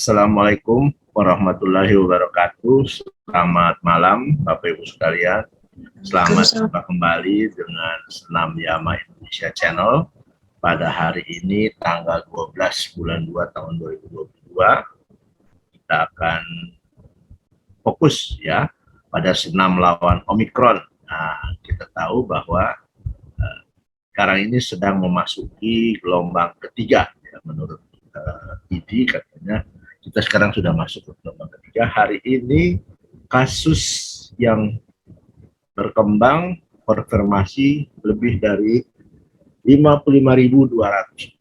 Assalamualaikum warahmatullahi wabarakatuh. Selamat malam Bapak Ibu sekalian. Selamat jumpa kembali dengan Senam Yama Indonesia Channel pada hari ini tanggal 12 bulan 2 tahun 2022. Kita akan fokus ya pada senam lawan Omikron. Nah, kita tahu bahwa sekarang ini sedang memasuki gelombang ketiga ya, menurut IDI katanya kita sekarang sudah masuk ke gelombang ketiga. Hari ini kasus yang berkembang konfirmasi lebih dari 55.200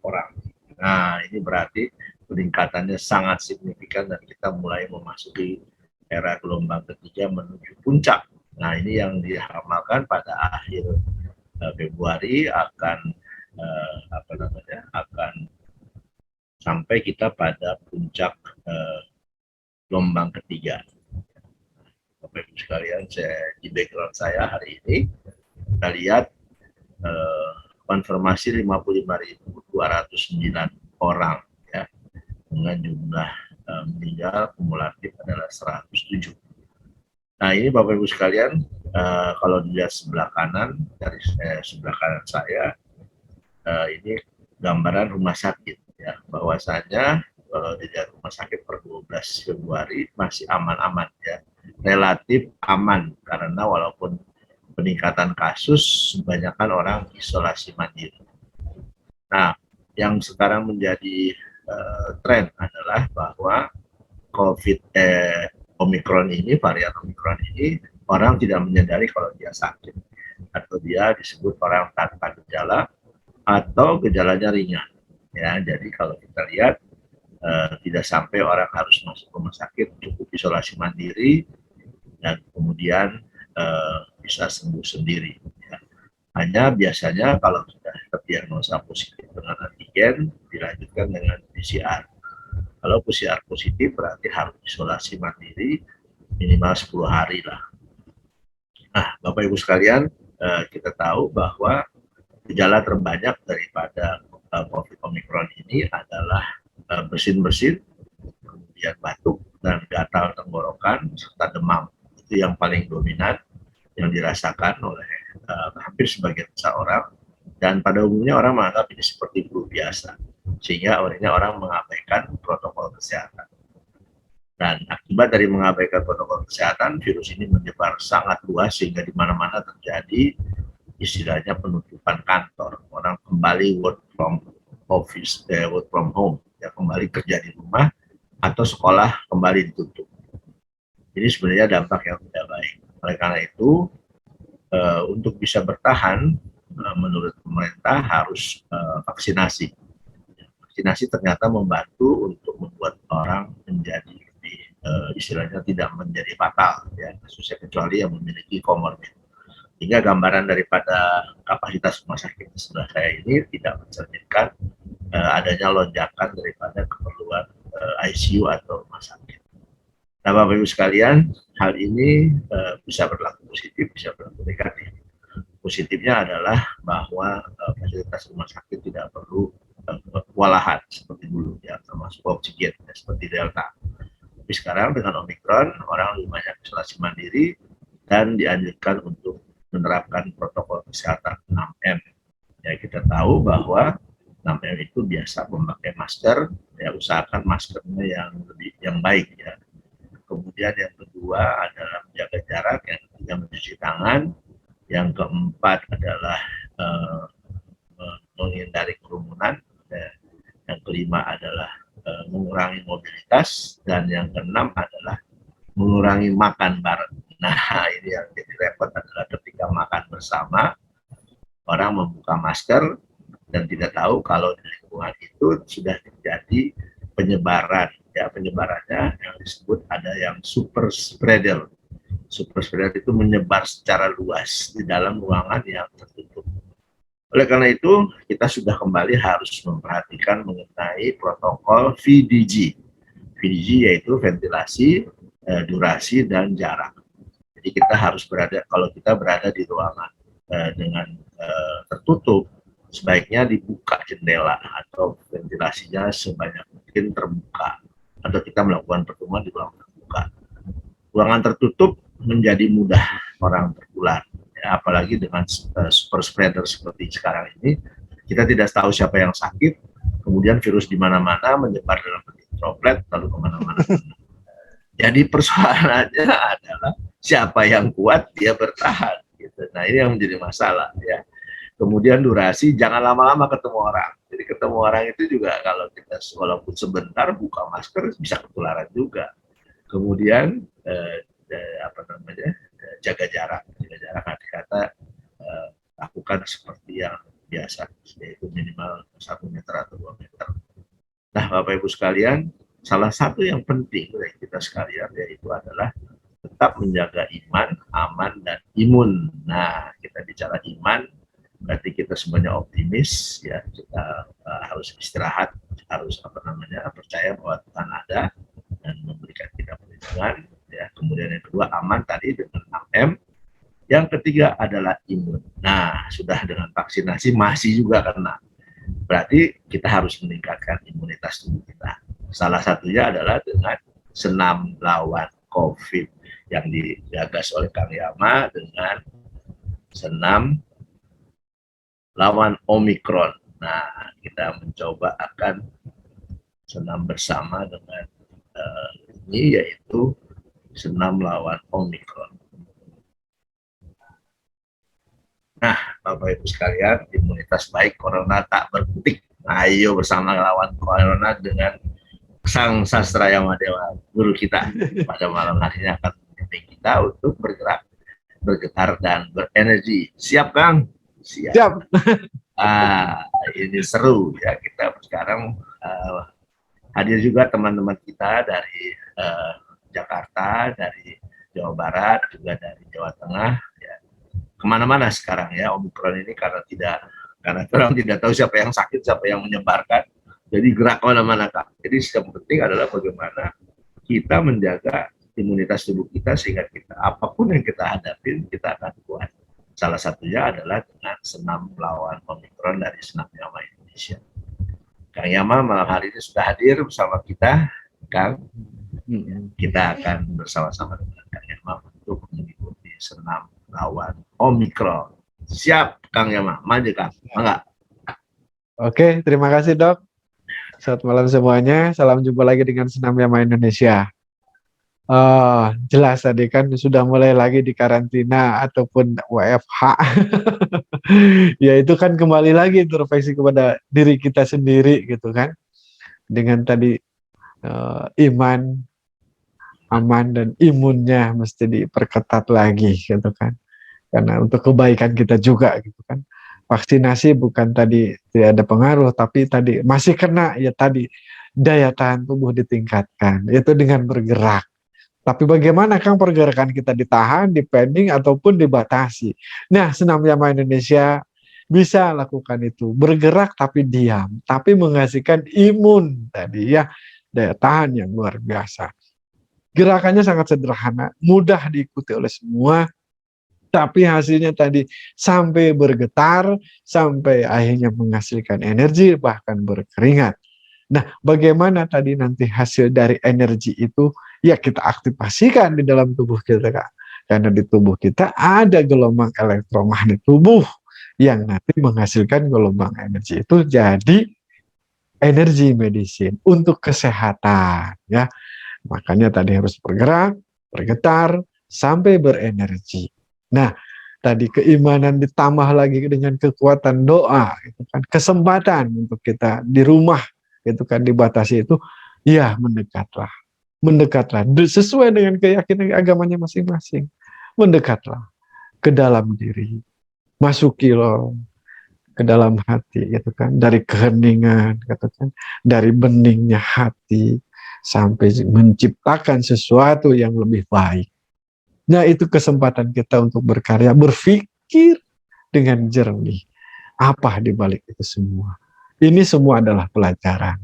orang. Nah, ini berarti peningkatannya sangat signifikan dan kita mulai memasuki era gelombang ketiga menuju puncak. Nah, ini yang diramalkan pada akhir Februari akan akan sampai kita pada puncak gelombang ketiga. Bapak Ibu sekalian, di background saya hari ini kita lihat konfirmasi 55.209 orang ya, dengan jumlah meninggal kumulatif adalah 107. Nah, ini Bapak Ibu sekalian, kalau dilihat sebelah kanan dari sebelah kanan saya, ini gambaran rumah sakit ya, bahwasanya di rumah sakit per 12 Februari masih aman-aman ya, relatif aman, karena walaupun peningkatan kasus kebanyakan orang isolasi mandiri. Nah, yang sekarang menjadi tren adalah bahwa Omikron ini, varian Omikron ini, orang tidak menyadari kalau dia sakit atau dia disebut orang tanpa gejala atau gejalanya ringan. Ya, jadi kalau kita lihat tidak sampai orang harus masuk rumah sakit, cukup isolasi mandiri dan kemudian bisa sembuh sendiri. Ya. Hanya biasanya kalau sudah terdiagnosa positif dengan antigen, dilanjutkan dengan PCR. Kalau PCR positif berarti harus isolasi mandiri minimal 10 hari lah. Nah, Bapak Ibu sekalian, kita tahu bahwa gejala terbanyak daripada COVID Omikron ini adalah bersin-bersin, kemudian batuk dan gatal tenggorokan serta demam. Itu yang paling dominan yang dirasakan oleh hampir sebagian besar orang, dan pada umumnya orang menganggap ini seperti flu biasa, sehingga akhirnya orang mengabaikan protokol kesehatan. Dan akibat dari mengabaikan protokol kesehatan, virus ini menyebar sangat luas sehingga di mana-mana terjadi istilahnya penutupan kantor, orang kembali work from office, work from home, ya, kembali kerja di rumah, atau sekolah kembali ditutup. Ini sebenarnya dampak yang tidak baik. Oleh karena itu, untuk bisa bertahan, menurut pemerintah harus vaksinasi. Vaksinasi ternyata membantu untuk membuat orang menjadi lebih, istilahnya tidak menjadi fatal, ya, kasusnya, kecuali yang memiliki komorbid. Hingga gambaran daripada kapasitas rumah sakit di sebelah saya ini tidak mencerminkan adanya lonjakan daripada keperluan ICU atau rumah sakit. Nah, Bapak Ibu sekalian, hal ini bisa berlaku positif, bisa berlaku negatif. Positifnya adalah bahwa fasilitas rumah sakit tidak perlu kewalahan seperti dulu, ya, termasuk oksigen ya, seperti Delta. Tapi sekarang dengan Omikron, orang lebih banyak isolasi mandiri dan dianjurkan untuk menerapkan protokol kesehatan 6M. Ya, kita tahu bahwa 6M itu biasa memakai masker, ya, usahakan maskernya yang baik ya. Kemudian yang kedua adalah menjaga jarak, yang ketiga mencuci tangan, yang keempat adalah menghindari kerumunan, ya. Yang kelima adalah mengurangi mobilitas, dan yang keenam adalah mengurangi makan bareng. Nah, ini yang jadi repot adalah ketika makan bersama, orang membuka masker dan tidak tahu kalau di lingkungan itu sudah terjadi penyebaran. Ya, penyebarannya yang disebut ada yang super spreader. Super spreader itu menyebar secara luas di dalam ruangan yang tertutup. Oleh karena itu, kita sudah kembali harus memperhatikan mengenai protokol VDG. VDG yaitu ventilasi, durasi, dan jarak. Jadi kita harus kalau kita berada di ruangan dengan tertutup, sebaiknya dibuka jendela atau ventilasinya sebanyak mungkin terbuka. atau kita melakukan pertemuan di ruang terbuka. Ruangan tertutup menjadi mudah orang tertular, ya, apalagi dengan super spreader seperti sekarang ini. Kita tidak tahu siapa yang sakit, kemudian virus di mana-mana menyebar dalam bentuk droplet lalu kemana-mana. Jadi persoalannya adalah siapa yang kuat dia bertahan. Gitu. Nah ini yang menjadi masalah ya. Kemudian durasi, jangan lama-lama ketemu orang. Jadi ketemu orang itu juga kalau kita walaupun sebentar buka masker bisa ketularan juga. Kemudian apa namanya, jaga jarak. Jaga jarak arti kata lakukan seperti yang biasa, yaitu minimal 1 meter atau 2 meter. Nah, Bapak Ibu sekalian, salah satu yang penting dari kita sekalian yaitu adalah tetap menjaga iman, aman, dan imun. Nah, kita bicara iman, berarti kita semuanya optimis, ya kita harus istirahat, harus apa namanya, percaya bahwa Tuhan ada dan memberikan kita perlindungan. Ya, kemudian yang kedua aman tadi dengan 6M. Yang ketiga adalah imun. Nah, sudah dengan vaksinasi masih juga kena. Berarti kita harus meningkatkan imunitas tubuh kita. Salah satunya adalah dengan senam lawan COVID yang digagas oleh Kang Yama dengan senam lawan Omikron. Nah, kita mencoba akan senam bersama dengan ini, yaitu senam lawan Omikron. Nah, Bapak Ibu sekalian, imunitas baik, corona tak berkutik. Ayo bersama lawan corona dengan Sang Sastra Yamadewa, guru kita. Pada malam hari ini akan membimbing kita untuk bergerak, bergetar, dan berenergi. Siap, Kang? Siap. Siap. Ini seru ya, kita sekarang hadir juga teman-teman kita dari Jakarta, dari Jawa Barat, juga dari Jawa Tengah. Kemana-mana sekarang ya Omikron ini karena orang tidak tahu siapa yang sakit, siapa yang menyebarkan, jadi gerak kemana-mana Kak. Jadi yang penting adalah bagaimana kita menjaga imunitas tubuh kita sehingga kita apapun yang kita hadapi kita akan kuat. Salah satunya adalah dengan senam melawan Omikron dari Senam Yama Indonesia. Kang Yama malam hari ini sudah hadir bersama kita, Kang. Kita akan bersama-sama dengan Kang Yama untuk mengikuti senam lawan Omikron. Siap, Kang Yama. Maju, Kang. Enggak. Oke, terima kasih, Dok. Selamat malam semuanya. Salam jumpa lagi dengan Senam Yama Indonesia. Jelas tadi kan sudah mulai lagi di karantina ataupun WFH. Ya itu kan kembali lagi introspeksi kepada diri kita sendiri gitu kan. Dengan tadi iman, aman, dan imunnya mesti diperketat lagi gitu kan. Karena untuk kebaikan kita juga gitu kan. Vaksinasi bukan tadi tidak ada pengaruh, tapi tadi masih kena, ya tadi daya tahan tubuh ditingkatkan, itu dengan bergerak. Tapi bagaimana Kang pergerakan kita ditahan, dipending, ataupun dibatasi? Nah, Senam Yama Indonesia bisa lakukan itu, bergerak tapi diam, tapi menghasilkan imun tadi ya, daya tahan yang luar biasa. Gerakannya sangat sederhana, mudah diikuti oleh semua, tapi hasilnya tadi sampai bergetar, sampai akhirnya menghasilkan energi, bahkan berkeringat. Nah, bagaimana tadi nanti hasil dari energi itu, ya kita aktifasikan di dalam tubuh kita, Kak. Karena di tubuh kita ada gelombang elektromagnet tubuh yang nanti menghasilkan gelombang energi itu jadi energi medicine untuk kesehatan, ya. Makanya tadi harus bergerak, bergetar, sampai berenergi. Nah, tadi keimanan ditambah lagi dengan kekuatan doa, gitu kan, kesempatan untuk kita di rumah, gitu kan, dibatasi itu, ya mendekatlah sesuai dengan keyakinan agamanya masing-masing, mendekatlah ke dalam diri, masuki loh ke dalam hati, gitu kan, dari keheningan, gitu kan, dari beningnya hati sampai menciptakan sesuatu yang lebih baik. Nah, itu kesempatan kita untuk berkarya, berpikir dengan jernih. Apa di balik itu semua? Ini semua adalah pelajaran.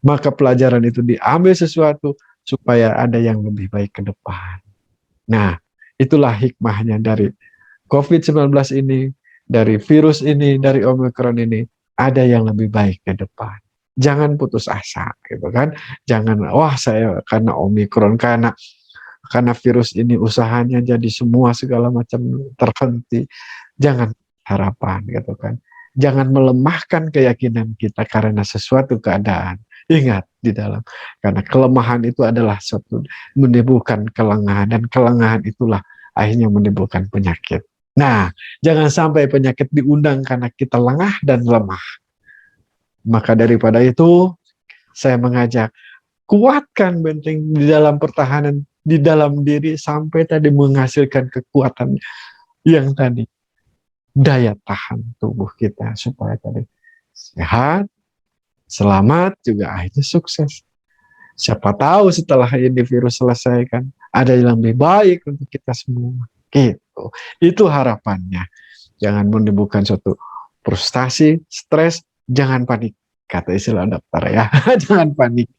Maka pelajaran itu diambil sesuatu supaya ada yang lebih baik ke depan. Nah, itulah hikmahnya dari COVID-19 ini, dari virus ini, dari Omikron ini, ada yang lebih baik ke depan. Jangan putus asa gitu kan. Jangan wah saya karena Omikron karena virus ini usahanya jadi semua segala macam terhenti. Jangan harapan gitu kan. Jangan melemahkan keyakinan kita karena sesuatu keadaan. Ingat di dalam karena kelemahan itu adalah suatu menimbulkan kelengahan dan kelengahan itulah akhirnya menimbulkan penyakit. Nah, jangan sampai penyakit diundang karena kita lengah dan lemah. Maka daripada itu, saya mengajak, kuatkan benteng di dalam pertahanan, di dalam diri, sampai tadi menghasilkan kekuatan yang tadi, daya tahan tubuh kita, supaya tadi sehat, selamat, juga akhirnya sukses. Siapa tahu setelah ini virus selesai kan, ada yang lebih baik untuk kita semua. Gitu. Itu harapannya. Jangan menimbulkan suatu frustasi, stres, jangan panik. Kata istilah dokter ya, jangan panik.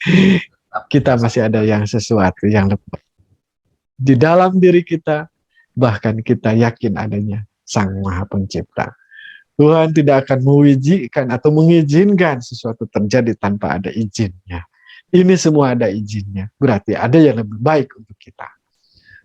Kita masih ada yang sesuatu yang lebih. Di dalam diri kita, bahkan kita yakin adanya Sang Maha Pencipta. Tuhan tidak akan mengizinkan atau mengizinkan sesuatu terjadi tanpa ada izinnya. Ini semua ada izinnya. Berarti ada yang lebih baik untuk kita.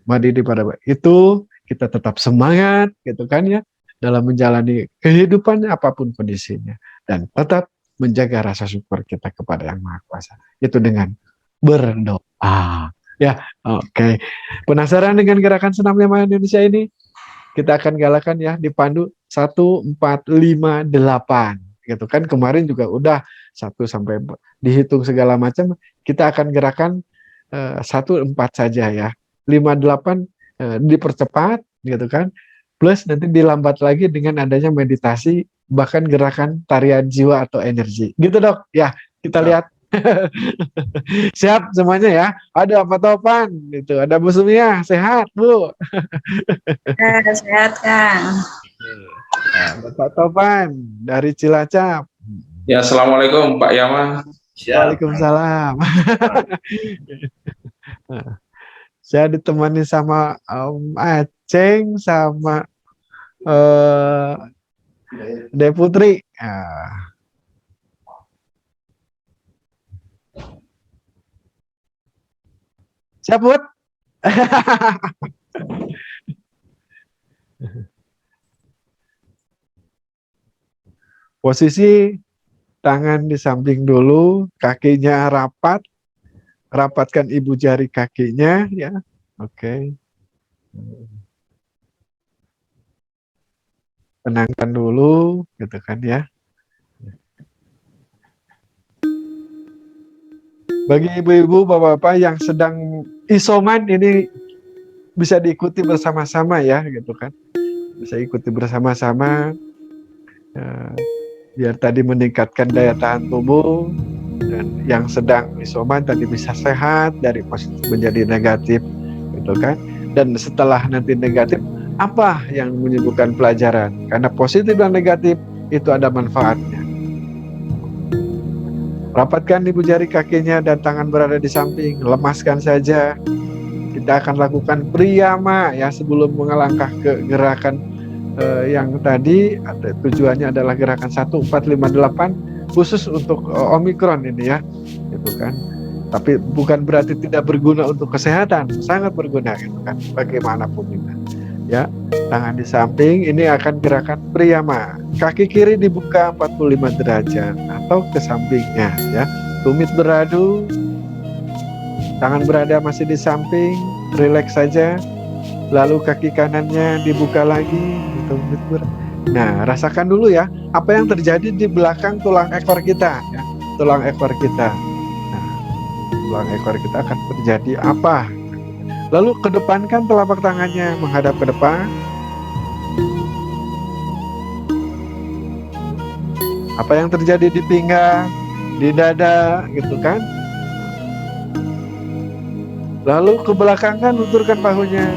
Mari daripada itu, kita tetap semangat gitu kan ya dalam menjalani kehidupan apapun kondisinya dan tetap menjaga rasa syukur kita kepada Yang Maha Kuasa. Itu dengan berdoa. Ya, oke. Penasaran dengan gerakan senam Yamaha Indonesia ini? Kita akan galakan ya dipandu 1458 gitu kan. Kemarin juga udah 1 sampai dihitung segala macam. Kita akan gerakan 14 saja ya. 58 dipercepat gitu kan. Plus nanti dilambat lagi dengan adanya meditasi, bahkan gerakan tarian jiwa atau energi. Gitu dok, ya kita lihat. Siap semuanya ya. Ada Pak Topan, gitu. Ada Bu Sumia, sehat Bu. Sehat Kang. Ada Pak Topan dari Cilacap. Ya, assalamualaikum Pak Yaman. Waalaikumsalam. Saya ditemani sama Aceng sama De Putri. Siap, Bud? Posisi tangan di samping dulu, kakinya rapat, rapatkan ibu jari kakinya, ya, oke. Tenangkan dulu, gitu kan ya. Bagi ibu-ibu, bapak-bapak yang sedang isoman ini bisa diikuti bersama-sama ya, gitu kan. Bisa ikuti bersama-sama, biar tadi meningkatkan daya tahan tubuh, dan yang sedang isoman tadi bisa sehat dari positif menjadi negatif, gitu kan. Dan setelah nanti negatif, apa yang menyebutkan pelajaran? Karena positif dan negatif itu ada manfaatnya. Rapatkan ibu jari kakinya dan tangan berada di samping, lemaskan saja. Kita akan lakukan priyama ya sebelum melangkah ke gerakan yang tadi. Tujuannya adalah gerakan 1458 khusus untuk Omikron ini ya, gitu kan. Tapi bukan berarti tidak berguna untuk kesehatan, sangat berguna gitu kan, bagaimanapun juga. Ya, tangan di samping, ini akan gerakan priyama. Kaki kiri dibuka 45 derajat atau ke sampingnya ya. Tumit beradu, tangan berada masih di samping, rileks saja. Lalu kaki kanannya dibuka lagi, tumit beradu. Nah, rasakan dulu ya, apa yang terjadi di belakang tulang ekor kita ya. Tulang ekor kita. Nah, tulang ekor kita akan terjadi apa? Lalu kedepankan telapak tangannya menghadap ke depan. Apa yang terjadi di pinggang, di dada, gitu kan? Lalu ke belakang kan, lenturkan bahunya.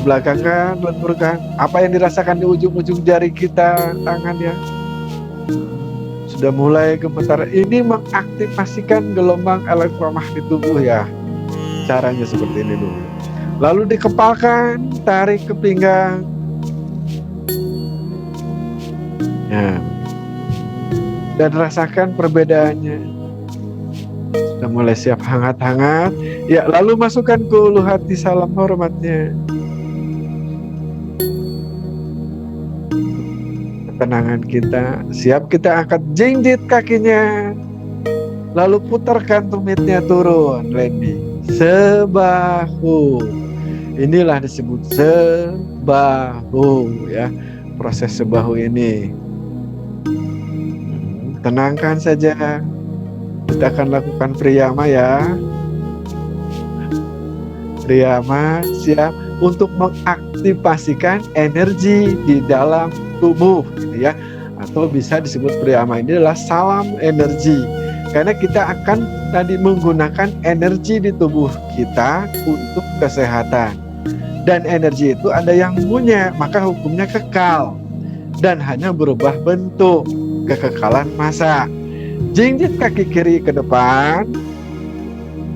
Belakangkan, lenturkan. Apa yang dirasakan di ujung-ujung jari kita, tangannya. Sudah mulai gemetar. Ini mengaktifasikan gelombang elektromagnetik tubuh ya. Caranya seperti ini dulu. Lalu dikepalkan, tarik ke pinggang. Ya. dan rasakan perbedaannya. Sudah mulai siap hangat-hangat, ya lalu masukkan ke ulu hati salam hormatnya. Ketenangan kita, siap kita angkat jinjit kakinya, lalu putarkan tumitnya turun, Randy, sebahu. Inilah disebut sebahu, ya, proses sebahu ini. Tenangkan saja. Kita akan lakukan priyama ya. Priyama siap untuk mengaktifasikan energi di dalam tubuh, gitu ya. Atau bisa disebut priyama ini adalah salam energi. Karena kita akan tadi menggunakan energi di tubuh kita untuk kesehatan. Dan energi itu ada yang punya, maka hukumnya kekal dan hanya berubah bentuk, kekekalan masa. Jinjit kaki kiri ke depan.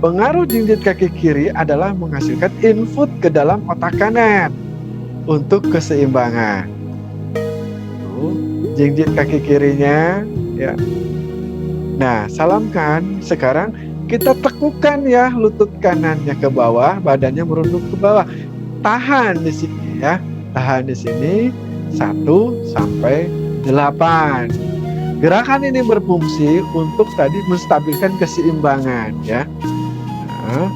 Pengaruh jinjit kaki kiri adalah menghasilkan input ke dalam otak kanan untuk keseimbangan. Jinjit kaki kirinya, ya. Nah, salamkan. Sekarang kita tekukan ya lutut kanannya ke bawah, badannya merunduk ke bawah. Tahan di sini ya. Tahan di sini 1 sampai 8. Gerakan ini berfungsi untuk tadi menstabilkan keseimbangan ya. Nah,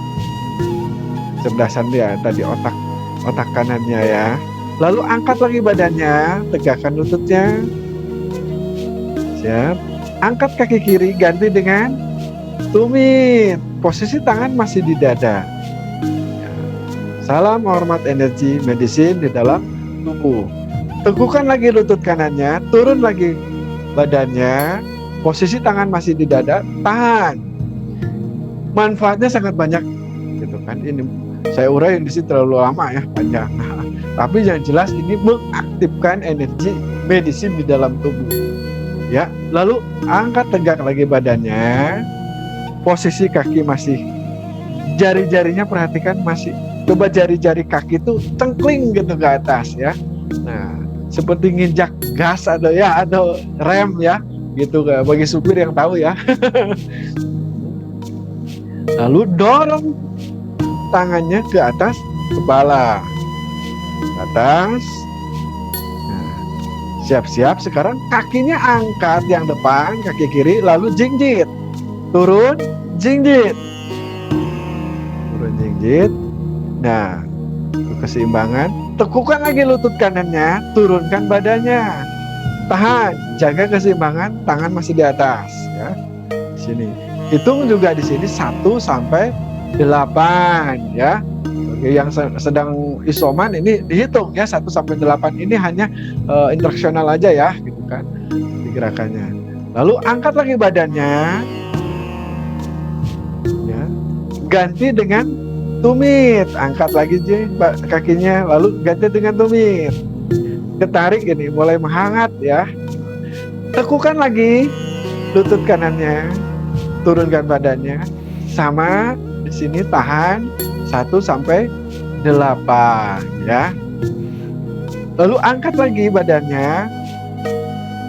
cerdasan dia tadi otak kanannya ya. Lalu angkat lagi badannya, tegakkan lututnya. Siap. Angkat kaki kiri, ganti dengan tumit. Posisi tangan masih di dada. Salam hormat energi medisin di dalam tubuh. Teguhkan lagi lutut kanannya, turun lagi badannya, posisi tangan masih di dada, tahan. Manfaatnya sangat banyak, gitu kan. Ini saya uraiin di sini terlalu lama ya, panjang. Tapi yang jelas ini mengaktifkan energi medisin di dalam tubuh. Ya, lalu angkat tegak lagi badannya. Posisi kaki masih, jari-jarinya perhatikan masih, coba jari-jari kaki itu cengkling gitu ke atas ya. Nah, seperti nginjak gas atau rem ya, gitu bagi supir yang tahu ya. Lalu dorong tangannya ke atas kepala, ke atas. Nah, siap-siap sekarang kakinya angkat yang depan, kaki kiri, lalu jinjit, turun, jinjit, turun, jinjit. Nah, keseimbangan. Tekukan lagi lutut kanannya, turunkan badannya, tahan, jaga keseimbangan, tangan masih di atas ya. Di sini hitung juga di sini 1 sampai 8 ya. Bagi yang sedang isoman ini dihitung ya, 1 sampai 8 ini hanya interaksional aja ya, gitu kan gerakannya. Lalu angkat lagi badannya ya, ganti dengan tumit, angkat lagi kakinya, lalu ganti dengan tumit. Ketarik ini, mulai menghangat ya. Tekukan lagi lutut kanannya, turunkan badannya, sama di sini tahan 1 sampai 8 ya. Lalu angkat lagi badannya.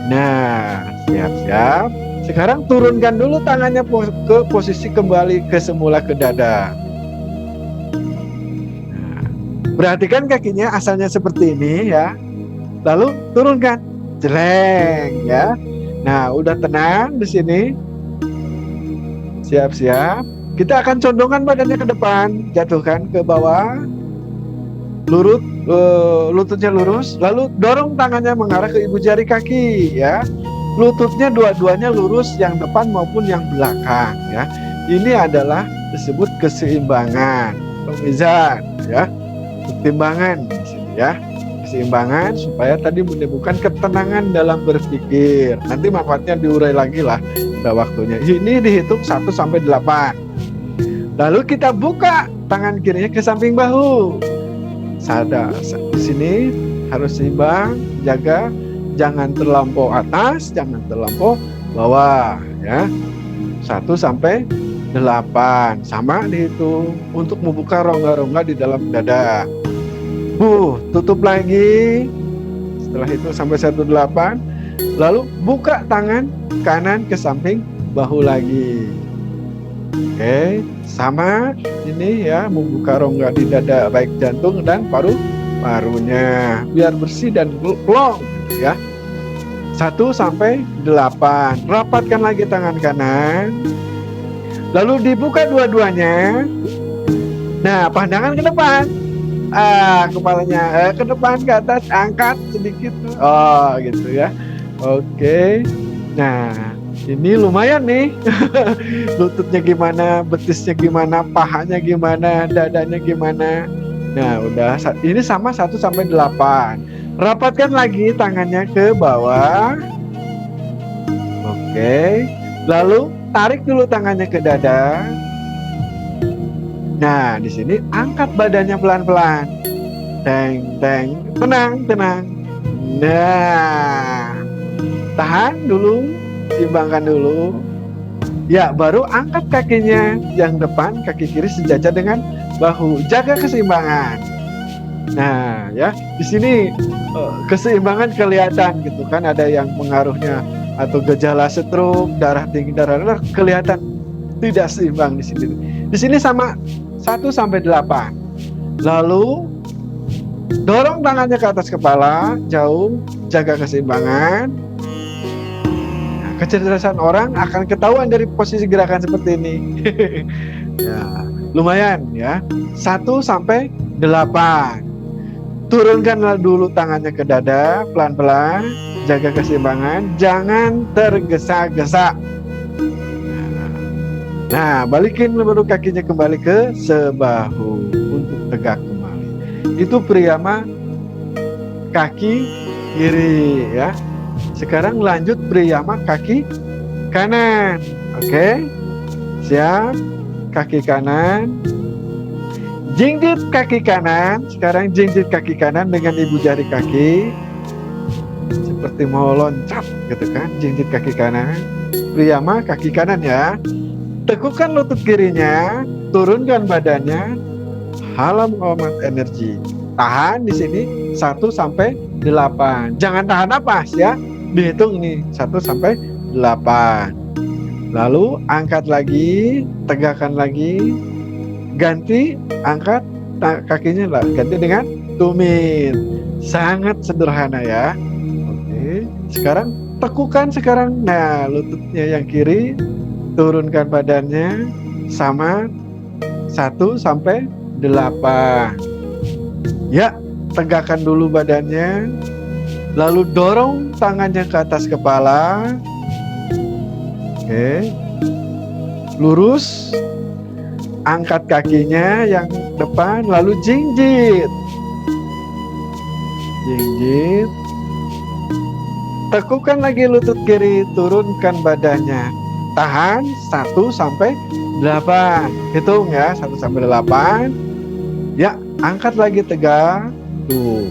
Nah, siap-siap. Sekarang turunkan dulu tangannya ke posisi kembali ke semula ke dada. Perhatikan kakinya asalnya seperti ini ya. Lalu turunkan, jeleng ya. Nah, udah tenang di sini. Siap-siap. Kita akan condongkan badannya ke depan, jatuhkan ke bawah. Lututnya lurus, lalu dorong tangannya mengarah ke ibu jari kaki ya. Lututnya dua-duanya lurus, yang depan maupun yang belakang ya. Ini adalah disebut keseimbangan, pemizan ya. Timbangan di sini ya, keseimbangan supaya tadi menimbulkan ketenangan dalam berpikir. Nanti manfaatnya diurai lagi lah pada waktunya. Ini dihitung 1 sampai 8. Lalu kita buka tangan kirinya ke samping bahu. Di sini harus seimbang, jaga jangan terlampau atas, jangan terlampau bawah ya. 1 sampai 8 sama dihitung untuk membuka rongga-rongga di dalam dada. Tutup lagi. Setelah itu sampai 18. Lalu buka tangan kanan ke samping bahu lagi. Oke, sama ini ya, membuka rongga di dada baik jantung dan paru-parunya biar bersih dan plong ya. 1 sampai 8. Rapatkan lagi tangan kanan. Lalu dibuka dua-duanya. Nah, pandangan ke depan. Kepalanya ke depan, ke atas, angkat sedikit. Oh, gitu ya. Oke. Nah, ini lumayan nih. Lututnya gimana, betisnya gimana, pahanya gimana, dadanya gimana. Nah, udah. Ini sama 1 sampai 8. Rapatkan lagi tangannya ke bawah. Oke. Lalu tarik dulu tangannya ke dada. Nah, di sini angkat badannya pelan-pelan. Teng, teng, tenang, tenang. Nah, tahan dulu, seimbangkan dulu. Ya, baru angkat kakinya yang depan, kaki kiri sejajar dengan bahu. Jaga keseimbangan. Nah, ya, di sini keseimbangan kelihatan gitu kan, ada yang pengaruhnya atau gejala stroke, darah tinggi, darah rendah kelihatan tidak seimbang di sini. Di sini sama 1 sampai 8. Lalu dorong tangannya ke atas kepala, jauh, jaga keseimbangan. Nah, kecerdasan orang akan ketahuan dari posisi gerakan seperti ini. Ya, lumayan ya. 1 sampai 8. Turunkanlah dulu tangannya ke dada, pelan-pelan, jaga keseimbangan, jangan tergesa-gesa. Nah, balikin baru kakinya kembali ke sebahu untuk tegak kembali. Itu pranayama kaki kiri ya. Sekarang lanjut pranayama kaki kanan. Oke. Siap. Kaki kanan. Jinjit kaki kanan. Sekarang jinjit kaki kanan dengan ibu jari kaki. Seperti mau loncat gitu kan. Jinjit kaki kanan. Pranayama kaki kanan ya. Tekukan lutut kirinya, turunkan badannya, halam amat energi. Tahan di sini 1 sampai 8. Jangan tahan napas ya. Dihitung nih 1 sampai 8. Lalu angkat lagi, tegakkan lagi. Ganti, angkat kakinya lah, ganti dengan tumit. Sangat sederhana ya. Oke. Sekarang tekukan sekarang. Nah, lututnya yang kiri, turunkan badannya sama 1 sampai 8. Ya, tegakkan dulu badannya. Lalu dorong tangannya ke atas kepala. Oke. Lurus. Angkat kakinya yang depan, lalu jinjit. Jinjit. Tekukan lagi lutut kiri, turunkan badannya. Tahan 1 sampai 8. Hitung ya, 1 sampai 8. Ya, angkat lagi tegak. Tuh.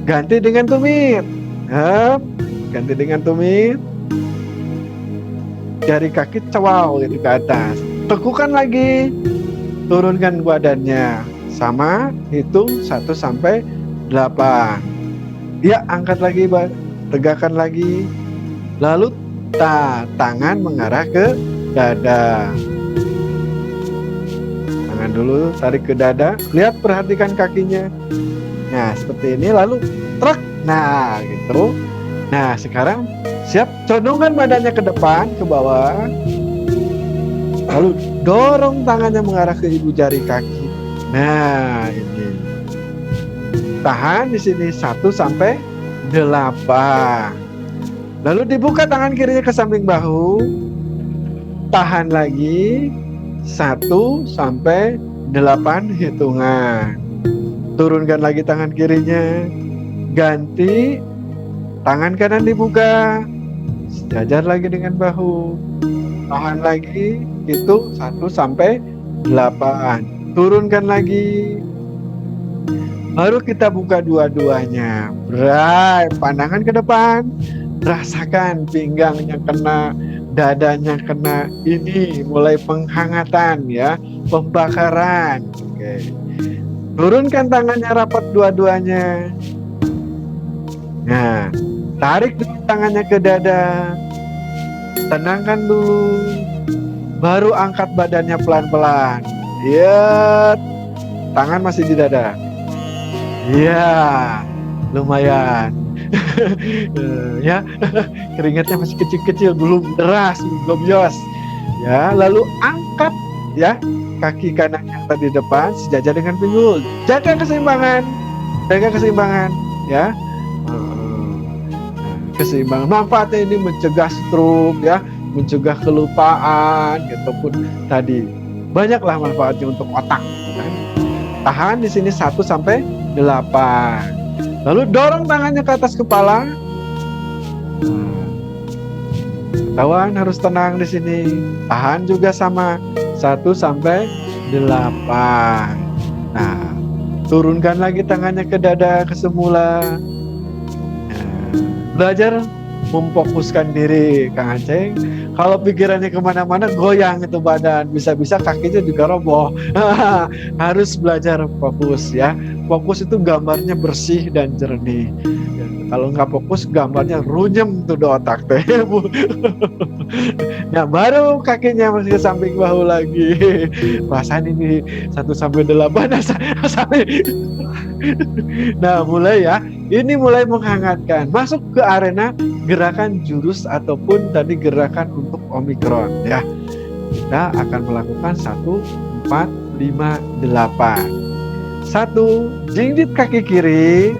Ganti dengan tumit. Ganti dengan tumit. Jari kaki cewau gitu ke atas. Tekukan lagi. Turunkan badannya. Sama, hitung 1 sampai 8. Ya, angkat lagi, tegakkan lagi. Lalu tangan mengarah ke dada. Tangan dulu tarik ke dada. Lihat, perhatikan kakinya. Nah, seperti ini. Lalu truk. Nah, gitu. Nah, sekarang siap. Condongkan badannya ke depan, ke bawah. Lalu dorong tangannya mengarah ke ibu jari kaki. Nah, ini. Tahan di sini 1 sampai 8. Lalu dibuka tangan kirinya ke samping bahu. Tahan lagi 1 sampai 8 hitungan. Turunkan lagi tangan kirinya. Ganti. Tangan kanan dibuka. Sejajar lagi dengan bahu. Tahan lagi. Hitung 1 sampai 8. Turunkan lagi. Baru kita buka dua-duanya. Berai, pandangan ke depan. Rasakan pinggangnya kena, dadanya kena. Ini mulai penghangatan ya, pembakaran. Oke. Turunkan tangannya rapat dua-duanya. Nah, Tarik dulu tangannya ke dada, tenangkan dulu, baru angkat badannya pelan-pelan. Ya, tangan masih di dada. Ya, lumayan. Ya, keringatnya masih kecil-kecil, belum deras, belum jos. Ya, lalu angkat ya kaki kanan yang tadi depan sejajar dengan pinggul. Jaga keseimbangan, ya. Keseimbangan. Manfaatnya ini mencegah stroke ya, mencegah kelupaan, ataupun tadi banyaklah manfaatnya untuk otak. Tahan di sini 1 sampai 8. Lalu dorong tangannya ke atas kepala. Ketahuan harus tenang di sini. Tahan juga sama 1 sampai 8. Nah, turunkan lagi tangannya ke dada ke semula. Belajar memfokuskan diri, Kang Aceh. Kalau pikirannya kemana-mana, goyang itu badan, bisa-bisa kakinya juga roboh. Harus belajar fokus ya. Fokus itu gambarnya bersih dan jernih. Kalau nggak fokus, gambarnya runyem tuh di otak teh. Nah, baru kakinya masih ke samping bahu lagi. Perasaan ini 1 sampai 8. Nah, mulai ya. Ini mulai menghangatkan. Masuk ke arena gerakan jurus ataupun tadi gerakan untuk Omikron ya. Kita akan melakukan 1, 4, 5, 8. 1, jinjit kaki kiri.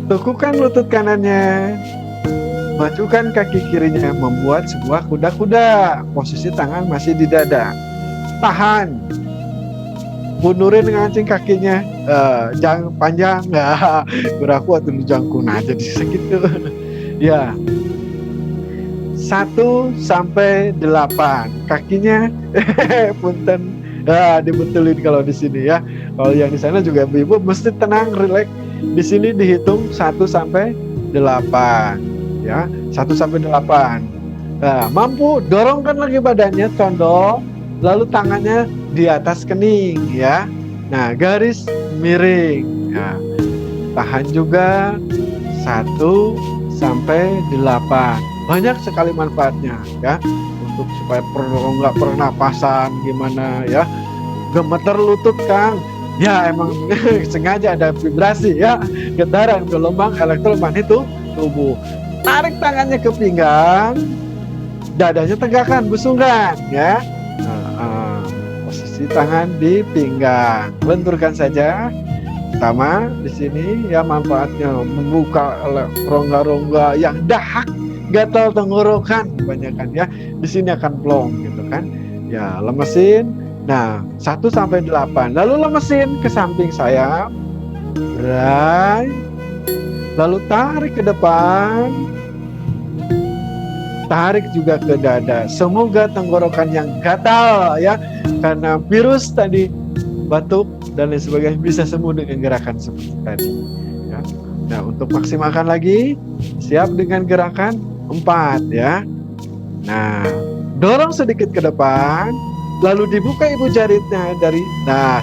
Tekukan lutut kanannya. Majukan kaki kirinya membuat sebuah kuda-kuda. Posisi tangan masih di dada. Tahan. Mundurin ngancing kakinya, jangan panjang, beraku atau jangkung aja di segitu. Ya, 1 sampai 8 kakinya, punten, dibetulin kalau di sini ya. Kalau yang di sana juga ibu mesti tenang, rileks. Di sini dihitung 1 sampai 8, ya, 1 sampai 8. Nah, mampu dorongkan lagi badannya, condong. Lalu tangannya di atas kening ya. Nah, garis miring ya. Tahan juga 1 sampai 8. Banyak sekali manfaatnya ya. Untuk supaya nggak pernapasan gimana ya. Gemeter lutut, Kang. Ya emang sengaja ada vibrasi ya. Getaran gelombang elektromagnetik tubuh. Tarik tangannya ke pinggang. Dadanya tegakkan, busungkan ya. Posisi tangan di pinggang, benturkan saja. Pertama di sini ya manfaatnya membuka rongga-rongga yang dahak, gatal tenggorokan kebanyakan ya. Di sini akan plong gitu kan. Ya, lemesin. Nah, 1 sampai 8. Lalu lemesin ke samping sayap. Right. Lalu tarik ke depan. Tarik juga ke dada. Semoga tenggorokan yang gatal ya karena virus tadi, batuk dan lain sebagainya bisa sembuh dengan gerakan seperti tadi ya. Nah, untuk maksimalkan lagi, siap dengan gerakan 4 ya. Nah, dorong sedikit ke depan, lalu dibuka ibu jaritnya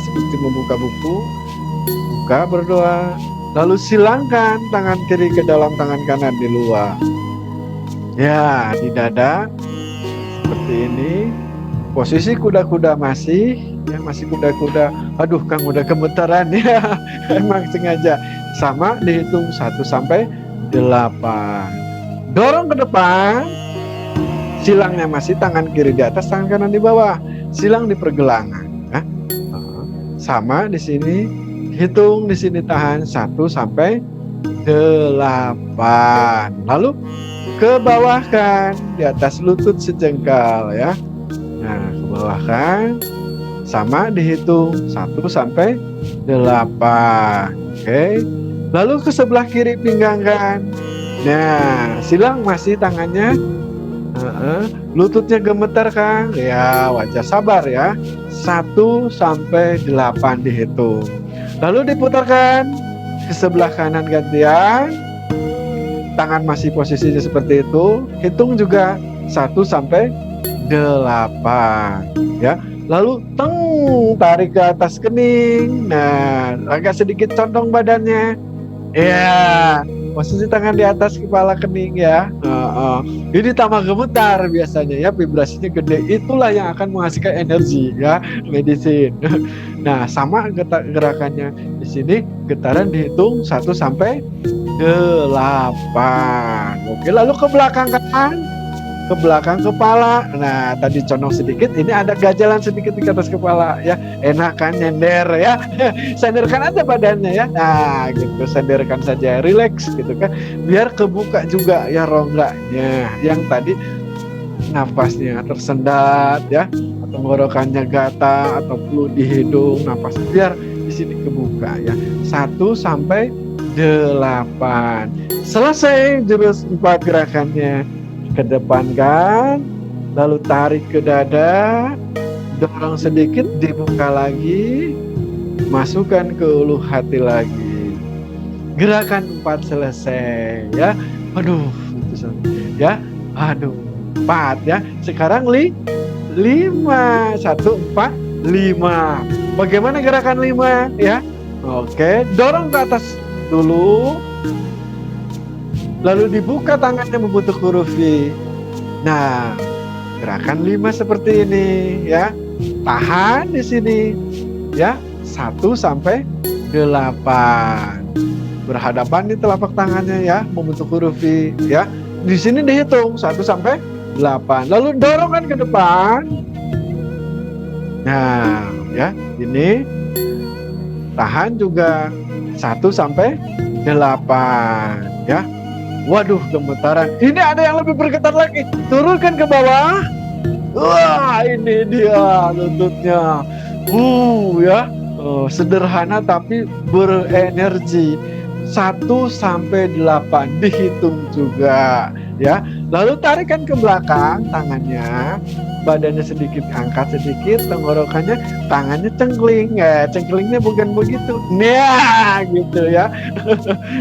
seperti membuka buku. Buka, berdoa, lalu silangkan tangan kiri ke dalam tangan kanan di luar. Ya, di dada seperti ini. Posisi kuda-kuda masih kuda-kuda. Aduh, Kang udah gemetaran ya. Emang sengaja. Sama dihitung 1 sampai 8. Dorong ke depan. Silangnya masih tangan kiri di atas, tangan kanan di bawah. Silang di pergelangan. Ya. Sama di sini. Hitung di sini tahan 1 sampai 8. Lalu ke bawah kan, di atas lutut sejengkal ya. Nah, ke bawah kan, sama dihitung 1 sampai 8. Oke. Lalu ke sebelah kiri pinggang kan. Nah, silang masih tangannya, lututnya gemetar kan. Ya, wajar, sabar ya. 1 sampai 8 dihitung. Lalu diputarkan ke sebelah kanan gantian. Tangan masih posisinya seperti itu. Hitung juga 1 sampai 8 ya. Lalu tarik ke atas kening. Nah, agak sedikit condong badannya. Iya, posisi tangan di atas kepala kening ya. Ini tambah gemetar biasanya ya, vibrasinya gede. Itulah yang akan menghasilkan energi ya, medicine. Nah, sama gerakannya di sini, getaran dihitung 1 sampai 8. Oke, lalu ke belakang kan? Ke belakang kepala. Nah, tadi condong sedikit, ini ada gajalan sedikit di atas kepala ya. Enak kan nyender ya. Senderkan aja badannya ya. Nah, gitu, senderkan saja, relax gitu kan. Biar kebuka juga ya rongganya. Yang tadi nafasnya tersendat ya, atau tenggorokannya gatal atau flu di hidung, napas biar di sini kebuka ya. 1 sampai 8. Selesai jurus 4 gerakannya. Kedepankan, lalu tarik ke dada, dorong sedikit, dibuka lagi, masukkan ke ulu hati lagi. Gerakan 4 selesai ya. Aduh, itu ya. Aduh, 4 ya. Sekarang 5. 1, 4, 5. Bagaimana gerakan 5 ya? Oke, dorong ke atas dulu. Lalu dibuka tangannya membentuk huruf V. Nah, gerakan 5 seperti ini ya. Tahan di sini ya. 1 sampai 8. Berhadapan di telapak tangannya ya, membentuk huruf V ya. Di sini dihitung 1 sampai 8. Lalu dorongkan ke depan. Nah, ya, ini tahan juga 1 sampai 8 ya. Waduh, gemetaran. Ini ada yang lebih bergetar lagi. Turunkan ke bawah. Wah, ini dia lututnya. Ya. Sederhana tapi berenergi. 1 sampai 8 dihitung juga ya. Lalu tarikan ke belakang tangannya. Badannya sedikit angkat sedikit, tenggorokannya, tangannya cengkling ya, cengklingnya bukan begitu, nah gitu ya.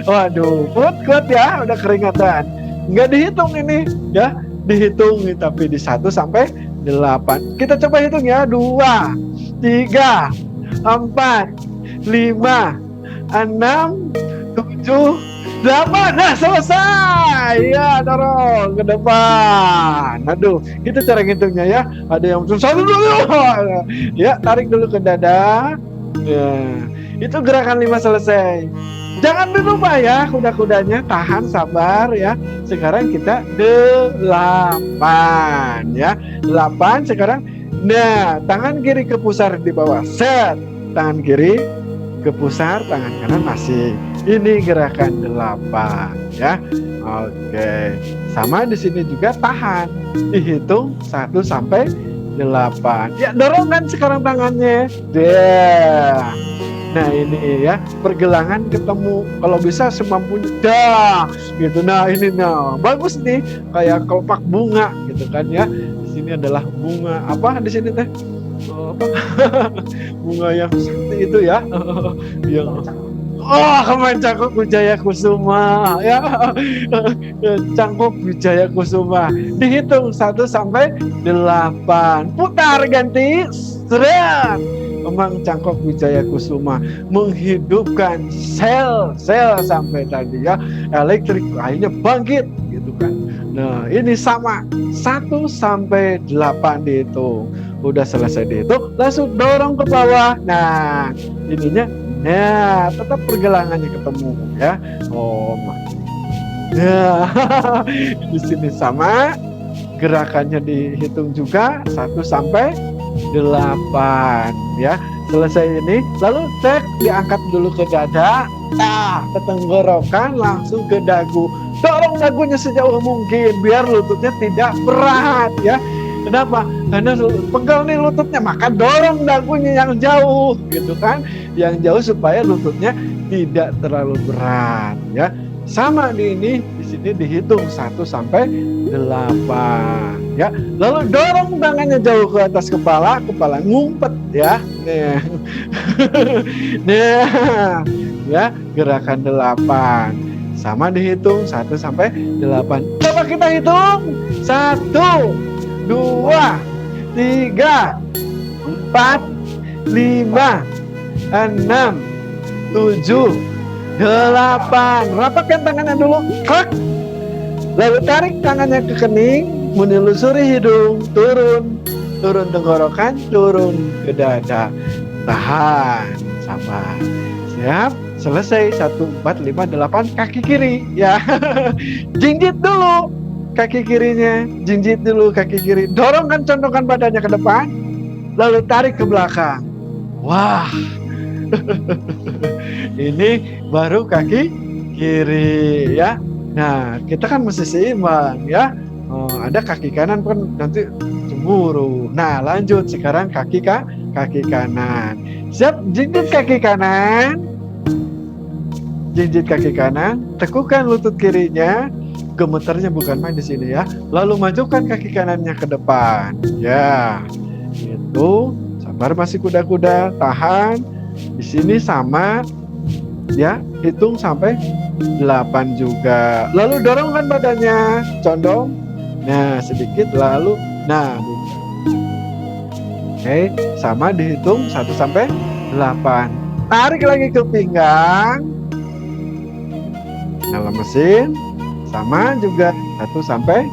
Waduh, kuat ya, udah keringatan, nggak dihitung ini ya, dihitung nih, tapi di 1 sampai 8, kita coba hitung ya, 2, 3, 4, 5, 6, 7, 8, nah selesai ya, dorong ke depan. Aduh, itu cara ngitungnya ya. Ada yang satu dulu ya, tarik dulu ke dada ya. Itu gerakan 5 selesai. Jangan lupa ya, kuda-kudanya tahan, sabar ya. Sekarang kita 8 ya, 8 sekarang. Nah, tangan kiri ke pusar di bawah, set, tangan kiri ke pusar, tangan kanan masih. Ini gerakan 8 ya. Oke. Sama di sini juga tahan. Dihitung 1 sampai 8. Ya, dorongkan sekarang tangannya. Dah. Nah, ini ya, pergelangan ketemu. Kalau bisa semampunya. Dah. Gitu. Nah, ini nah. Bagus nih, kayak kelopak bunga gitu kan ya. Di sini adalah bunga apa di sini teh? Apa? Bunga yang seperti itu ya. Yang Cangkok Wijaya Kusuma ya. Cangkok Wijaya Kusuma. Dihitung 1 sampai 8. Putar ganti. Seret. Emang Cangkok Wijaya Kusuma menghidupkan sel sampai tadi ya. Elektrik akhirnya bangkit gitu kan. Nah, ini sama 1 sampai 8 dihitung. Udah selesai dihitung, langsung dorong ke bawah. Nah, ininya nah, tetap pergelangannya ketemu ya. Ya. Di sini sama, gerakannya dihitung juga 1 sampai 8 ya. Selesai ini, lalu cek, diangkat dulu ke dada, ke tenggorokan, langsung ke dagu. Dorong dagunya sejauh mungkin biar lututnya tidak berat ya. Kenapa? Karena pegal nih lututnya, maka dorong dagunya yang jauh gitu kan, yang jauh supaya lututnya tidak terlalu berat ya. Sama di sini dihitung 1 sampai 8 ya. Lalu dorong tangannya jauh ke atas kepala ngumpet ya. Nah, ya, gerakan 8. Sama dihitung 1 sampai 8. Coba kita hitung. 1, 2, 3, 4, 5, 6, 7, 8. Rapatkan tangannya dulu. Krak. Lalu tarik tangannya ke kening, menelusuri hidung, turun tenggorokan, turun ke dada. Tahan, sabar. Siap, selesai. 1, 4, 5, 8, kaki kiri. Ya, jinjit dulu kaki kirinya, jinjit dulu kaki kiri. Dorongkan, condongkan badannya ke depan, lalu tarik ke belakang. Wah, ini baru kaki kiri ya. Nah, kita kan mesti seimbang ya. Ada kaki kanan kan nanti cemburu. Nah, lanjut sekarang kaki kanan. Siap, jinjit kaki kanan. Jinjit kaki kanan, tekukan lutut kirinya. Gemeternya bukan main di sini ya. Lalu majukan kaki kanannya ke depan. Ya. Itu, sabar masih kuda-kuda, tahan. Di sini sama ya, hitung sampai 8 juga. Lalu dorongkan badannya, condong. Nah, sedikit lalu nah, buka. Oke, sama dihitung 1 sampai 8. Tarik lagi ke pinggang. Nyala mesin. Sama juga 1 sampai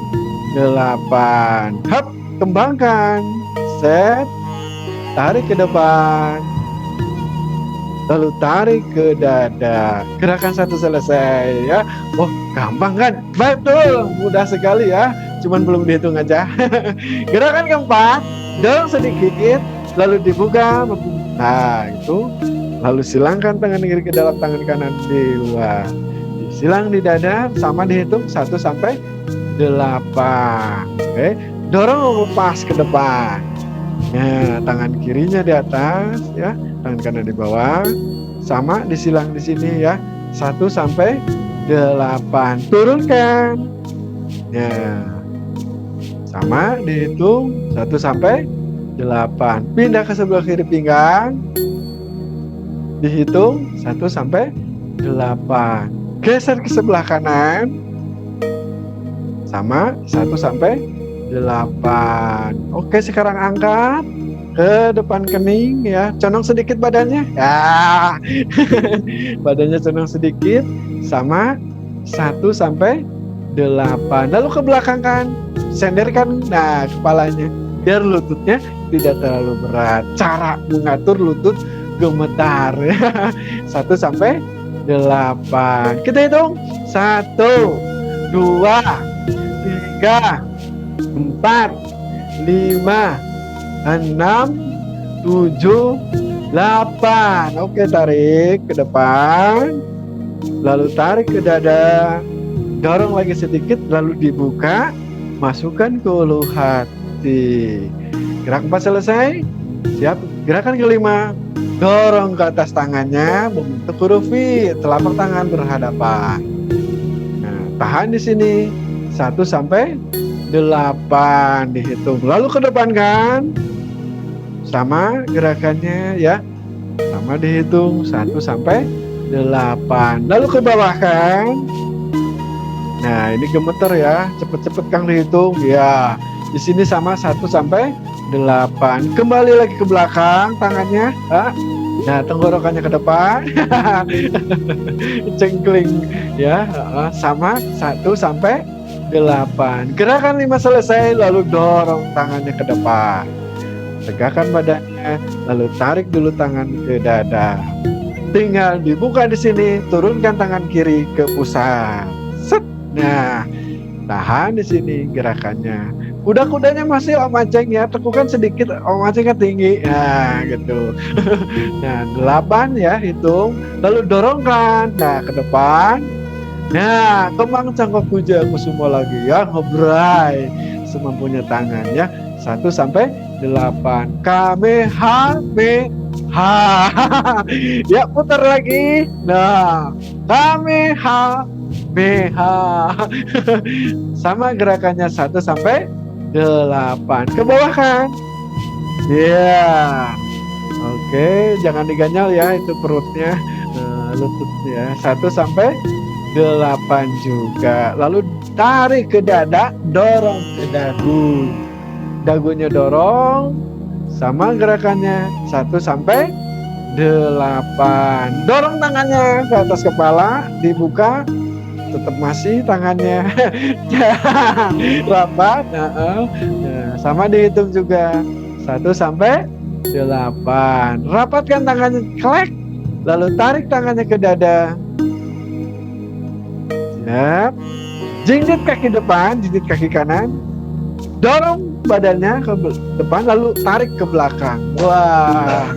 8. Hap, kembangkan. Set. Tarik ke depan. Lalu tarik ke dada. Gerakan 1 selesai ya. Oh, gampang kan? Betul, mudah sekali ya. Cuman belum dihitung aja. Gerakan keempat, dorong sedikit, lalu dibuka. Nah, itu. Lalu silangkan tangan kiri ke dalam, tangan kanan di luar. Silang di dada, sama dihitung 1 sampai 8. Oke, dorong lepas ke depan. Nah, tangan kirinya di atas ya, tangan kanan di bawah. Sama disilang di sini ya. 1 sampai 8. Turunkan. Ya. Sama dihitung 1 sampai 8. Pindah ke sebelah kiri pinggang. Dihitung 1 sampai 8. Geser ke sebelah kanan. Sama 1 sampai 8. Oke, sekarang angkat ke depan kening ya. Condong sedikit badannya. Ya. Badannya condong sedikit. Sama 1 sampai 8. Lalu ke belakang kan. Senderkan nah kepalanya biar lututnya tidak terlalu berat. Cara mengatur lutut gemetar ya. 1 sampai 8. Kita hitung 1, 2, 3, 4, 5, 6, 7, 8. Oke, tarik ke depan. Lalu tarik ke dada. Dorong lagi sedikit, lalu dibuka. Masukkan ke ulu hati. Gerak 4 selesai. Siap. Gerakan kelima. Dorong ke atas tangannya membentuk huruf V, telapak tangan berhadapan. Nah, tahan di sini 1 sampai 8 dihitung. Lalu ke depan kan? Sama gerakannya ya. Sama dihitung 1 sampai 8. Lalu ke bawah kan? Nah, ini gemeter ya. Cepet-cepet Kang dihitung ya. Di sini sama 1 sampai 8. Kembali lagi ke belakang tangannya. Nah, tenggorokannya ke depan. Cengkling ya. Sama 1 sampai 8. Gerakan 5 selesai, lalu dorong tangannya ke depan. Tegakkan badannya, lalu tarik dulu tangan ke dada. Tinggal dibuka di sini, turunkan tangan kiri ke pusat. Set. Nah, tahan di sini gerakannya. Kuda-kudanya masih Om Aceng ya, tekukan sedikit, Om Acengnya tinggi. Nah, gitu. Nah, 8 ya, hitung. Lalu dorongkan. Nah, ke depan. Nah, kembang cangkok puja kusuma lagi ya, ngebrai semampunya tangan ya. 1 sampai 8. Kamehameha. Ya, putar lagi. Nah, kamehameha. Sama gerakannya 1 sampai 8. Ke bawah kan? Ya. Oke, jangan diganyal ya, itu perutnya, lututnya. 1 sampai 8 juga. Lalu tarik ke dada, dorong ke dagu. Dagunya dorong. Sama gerakannya 1 sampai 8. Dorong tangannya ke atas kepala, dibuka, tetap masih tangannya rapat. Nah, sama dihitung juga 1 sampai 8. Rapatkan tangannya, klek, lalu tarik tangannya ke dada. Siap. Jinjit kaki depan, jinjit kaki kanan, dorong badannya ke depan, lalu tarik ke belakang. Wah,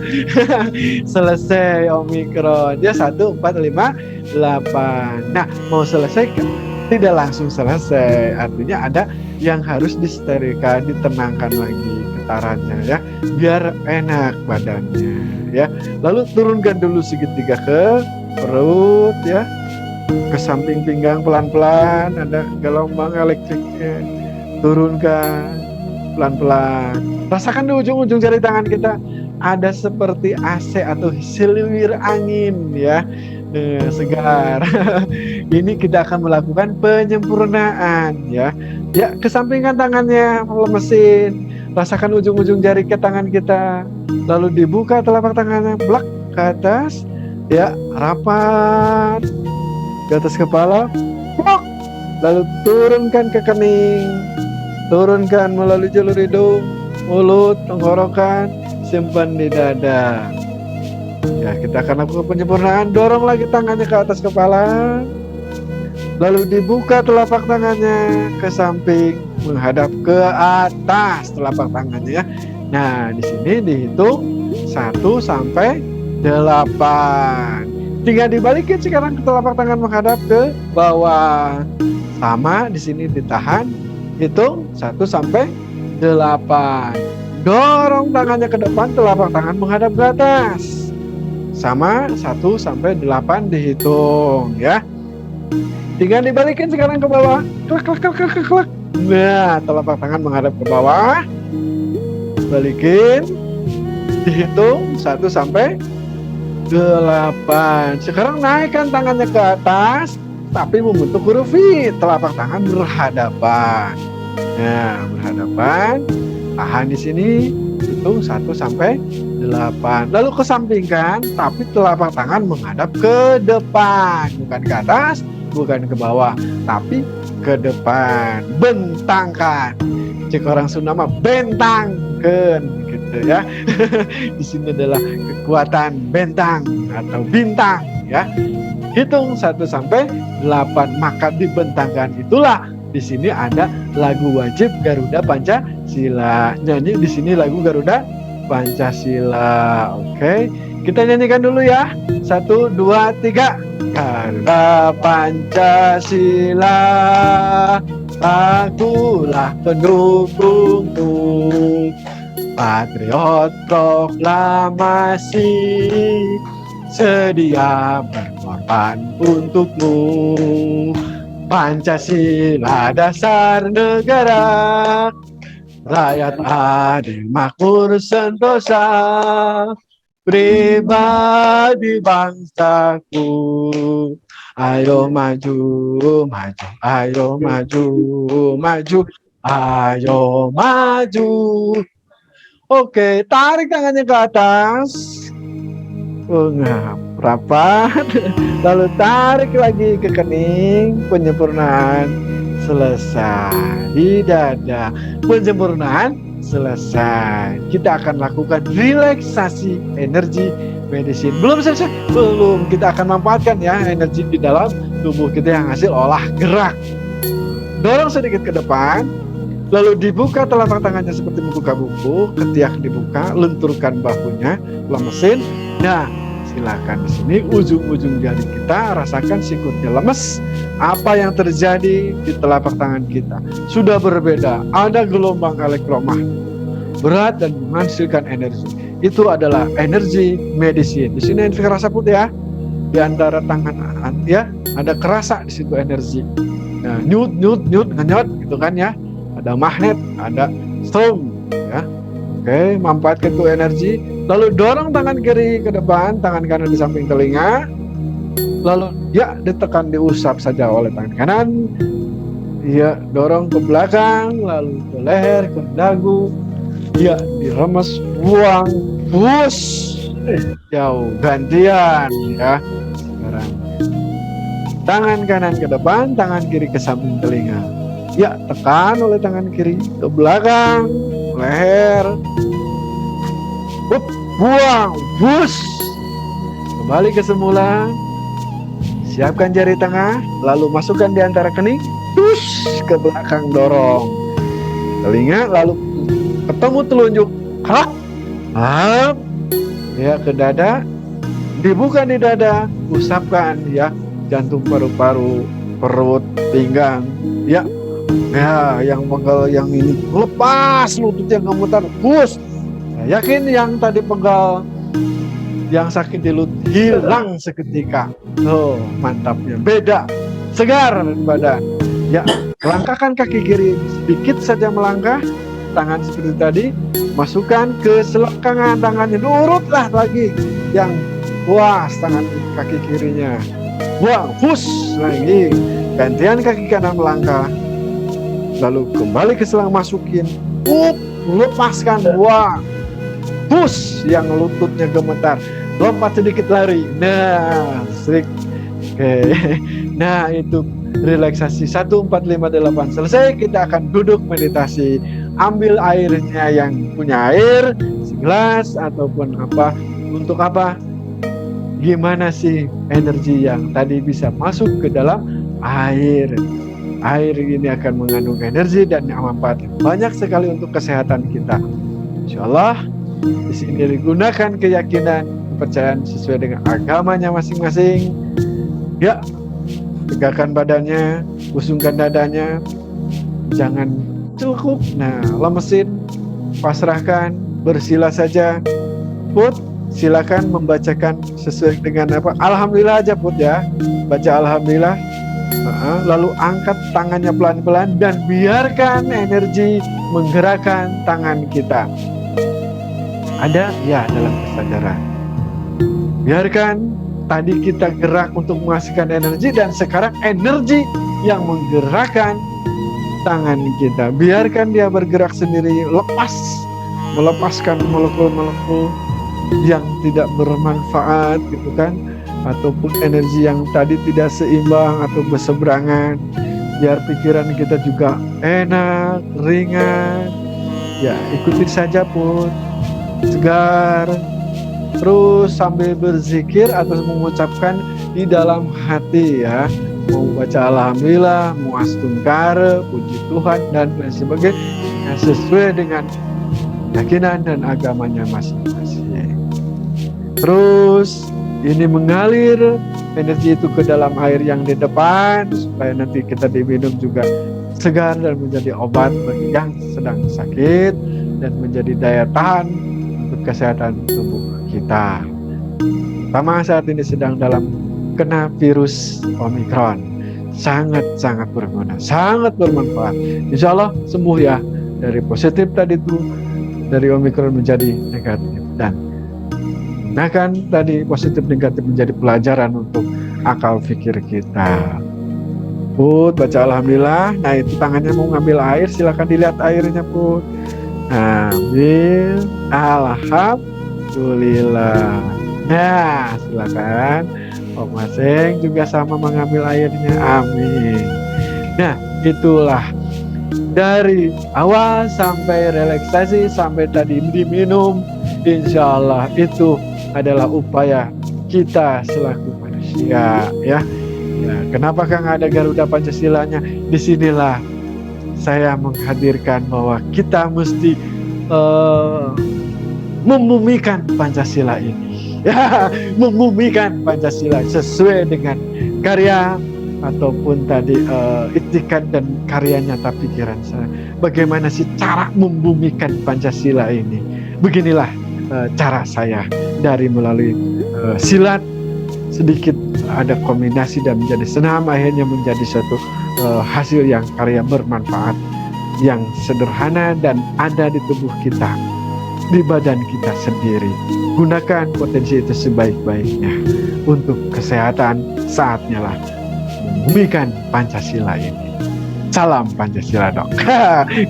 selesai Omikron. Dia 1, 4, 5, 8. Nah, mau selesai kan? Tidak langsung selesai. Artinya ada yang harus disterilkan, ditenangkan lagi getarannya ya, biar enak badannya ya. Lalu turunkan dulu segitiga ke perut ya, ke samping pinggang pelan-pelan, ada gelombang elektriknya. Turunkan pelan-pelan. Rasakan di ujung-ujung jari tangan kita ada seperti AC atau seliwir angin ya, segar. Ini kita akan melakukan penyempurnaan ya. Ya, kesampingkan tangannya, lemesin. Rasakan ujung-ujung jari ke tangan kita. Lalu dibuka telapak tangannya, blak ke atas. Ya, rapat ke atas kepala, blok. Lalu turunkan ke kening. Turunkan melalui jalur hidung, mulut, tenggorokan, simpan di dada. Ya, kita akan lakukan penyempurnaan. Dorong lagi tangannya ke atas kepala. Lalu dibuka telapak tangannya ke samping, menghadap ke atas telapak tangannya ya. Nah, di sini dihitung 1 sampai 8. Tinggal dibalikin sekarang ke telapak tangan menghadap ke bawah. Sama di sini ditahan. Hitung 1 sampai 8. Dorong tangannya ke depan, telapak tangan menghadap ke atas. Sama 1 sampai 8 dihitung ya. Tinggal dibalikin sekarang ke bawah. Klek, klek, klek, klek, klek. Nah, telapak tangan menghadap ke bawah. Balikin. Dihitung 1 sampai 8. Sekarang naikkan tangannya ke atas, tapi membentuk huruf V. Telapak tangan berhadapan. Nah, berhadapan. Tahan di sini. Hitung 1 sampai 8. Lalu kesampingkan, tapi telapak tangan menghadap ke depan, bukan ke atas, bukan ke bawah, tapi ke depan. Bentangkan. Cek orang Sunda mah bentangkan gitu ya. Di sini adalah kekuatan bentang atau bintang ya. Hitung 1 sampai 8, maka dibentangkan. Itulah di sini ada lagu wajib Garuda Pancasila. Nyanyi di sini lagu Garuda Pancasila. Oke, kita nyanyikan dulu ya. 1, 2, 3. Garuda Pancasila, akulah pendukungmu. Patriot proklamasi, sedia berkorban untukmu. Pancasila dasar negara, rakyat adil makmur sentosa, pribadi bangsaku. Ayo maju, maju, ayo maju, maju, ayo maju. Oke, tarik tangannya ke atas. Rapat. Lalu tarik lagi ke kening. Penyempurnaan selesai. Di dada. Penyempurnaan selesai. Kita akan lakukan relaksasi energi medicine. Belum selesai? Belum. Kita akan manfaatkan ya energi di dalam tubuh kita yang hasil olah gerak. Dorong sedikit ke depan. Lalu dibuka telapak tangannya seperti membuka buku, ketiak dibuka, lenturkan bahunya, lemesin. Nah, silakan di sini ujung-ujung jari kita rasakan sikutnya lemes. Apa yang terjadi di telapak tangan kita sudah berbeda. Ada gelombang elektromagnetik berat dan menghasilkan energi. Itu adalah energi medicine. Di sini energi kerasa putih ya. Di antara tangan ya, ada kerasa di situ energi. Nah, nyut ngenyot gitu kan ya. Ada magnet, ada strom ya. Oke, manfaatkan itu energi. Lalu dorong tangan kiri ke depan, tangan kanan di samping telinga. Lalu ya ditekan, diusap saja oleh tangan kanan. Ya, dorong ke belakang, lalu ke leher, ke dagu. Ya, diremes, buang, push Jauh gantian ya. Sekarang tangan kanan ke depan, tangan kiri ke samping telinga. Ya, tekan oleh tangan kiri ke belakang, leher. Up, buang, bus. Kembali ke semula. Siapkan jari tengah, lalu masukkan di antara kening, push ke belakang, dorong. Telinga, lalu ketemu telunjuk, hap, hap. Ya, ke dada, dibuka di dada, usapkan ya, jantung, paru-paru, perut, pinggang, ya, yang penggal yang ini lepas, lutut yang gemetar, push. Saya yakin yang tadi penggal, yang sakit di lutut hilang seketika. Oh, mantapnya, beda, segar badan. Ya, langkahkan kaki kiri sedikit saja melangkah, tangan seperti tadi, masukkan ke selangkangan tangannya, urutlah lagi yang puas tangan kaki kirinya, buang, push lagi, gantian kaki kanan melangkah, lalu kembali ke selang, masukin, lepaskan, buang, push yang lututnya gemetar, lompat sedikit lari, nah, oke. Nah, itu relaksasi 1, 4, 5, 8 selesai. Kita akan duduk meditasi. Ambil airnya yang punya air, segelas ataupun apa. Untuk apa? Gimana sih energi yang tadi bisa masuk ke dalam air? Air ini akan mengandung energi dan manfaat banyak sekali untuk kesehatan kita. Insya Allah di sini digunakan keyakinan, kepercayaan sesuai dengan agamanya masing-masing. Ya, tegakkan badannya, usungkan dadanya, jangan celukuk. Nah, lemesin, pasrahkan, bersila saja. Put, silakan membacakan sesuai dengan apa? Alhamdulillah aja Put ya. Baca alhamdulillah. Lalu angkat tangannya pelan-pelan dan biarkan energi menggerakkan tangan kita. Ada ya dalam kesadaran. Biarkan tadi kita gerak untuk menghasilkan energi dan sekarang energi yang menggerakkan tangan kita. Biarkan dia bergerak sendiri, melepaskan molekul-molekul yang tidak bermanfaat gitu kan, ataupun energi yang tadi tidak seimbang atau berseberangan. Biar pikiran kita juga enak, ringan. Ya, ikuti saja Pun, segar. Terus sambil berzikir atau mengucapkan di dalam hati ya, mau baca alhamdulillah, mau astungkara, puji Tuhan dan lain sebagainya sesuai dengan keyakinan dan agamanya masing-masing. Terus ini mengalir energi itu ke dalam air yang di depan supaya nanti kita diminum juga segar dan menjadi obat bagi yang sedang sakit dan menjadi daya tahan untuk kesehatan tubuh kita. Pertama saat ini sedang dalam kena virus Omikron, sangat-sangat berguna, sangat bermanfaat. Insya Allah sembuh ya dari positif tadi itu, dari Omikron menjadi negatif, dan gunakan tadi positif negatif menjadi pelajaran untuk akal pikir kita. Put, baca alhamdulillah. Nah, itu tangannya mau ngambil air, silakan dilihat airnya Put. Ambil alhamdulillah. Nah, silakan Om Maseng juga sama mengambil airnya. Amin. Nah, itulah dari awal sampai relaksasi sampai tadi diminum, insya Allah itu adalah upaya kita selaku manusia ya. Nah, kenapa Kang ada Garuda Pancasilanya? Disinilah saya menghadirkan bahwa kita mesti membumikan Pancasila ini ya, membumikan Pancasila sesuai dengan karya ataupun tadi itikat dan karya nyata pikiran saya. Bagaimana sih cara membumikan Pancasila ini? Beginilah cara saya, dari melalui silat sedikit ada kombinasi dan menjadi senam, akhirnya menjadi suatu hasil yang karya bermanfaat yang sederhana dan ada di tubuh kita, di badan kita sendiri. Gunakan potensi itu sebaik-baiknya untuk kesehatan. Saatnya lah membumikan Pancasila ini. Salam Pancasila Dok.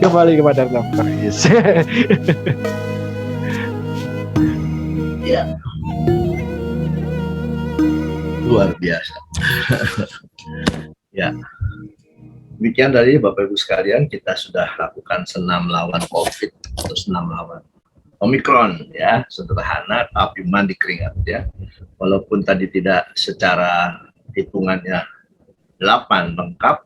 Kembali kepada Dr. Is. Ya, luar biasa. Ya, demikian dari Bapak Ibu sekalian, kita sudah lakukan senam lawan COVID atau senam lawan Omikron, ya, sederhana tapi mandi keringat, ya. Walaupun tadi tidak secara hitungannya 8 lengkap,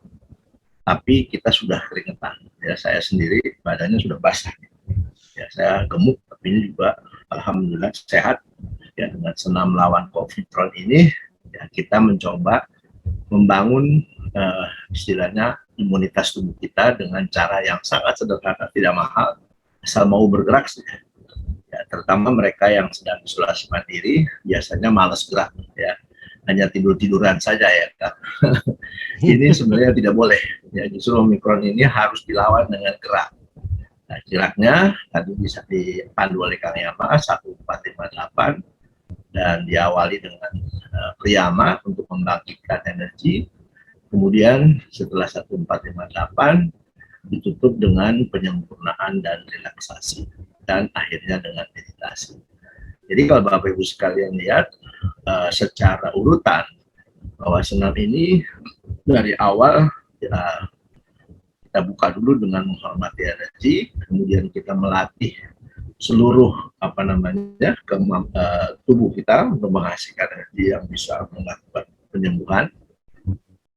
tapi kita sudah keringetan. Ya, saya sendiri badannya sudah basah. Ya, saya gemuk, tapi ini juga alhamdulillah sehat. Ya, dengan senam lawan Omikron ini, ya, kita mencoba membangun istilahnya imunitas tubuh kita dengan cara yang sangat sederhana, tidak mahal, asal mau bergerak saja. Ya, terutama mereka yang sedang isolasi mandiri biasanya malas gerak, ya, hanya tidur-tiduran saja, ya kan. Ini sebenarnya tidak boleh, ya, justru Omikron ini harus dilawan dengan gerak. Nah, geraknya tadi bisa dipandu oleh Kang Yama 1458 dan diawali dengan priyama untuk membangkitkan energi. Kemudian setelah 1458 ditutup dengan penyempurnaan dan relaksasi, dan akhirnya dengan meditasi. Jadi kalau Bapak Ibu sekalian lihat secara urutan bahwa senam ini dari awal ya, kita buka dulu dengan menghormati energi, kemudian kita melatih seluruh tubuh kita untuk menghasilkan energi yang bisa melakukan penyembuhan.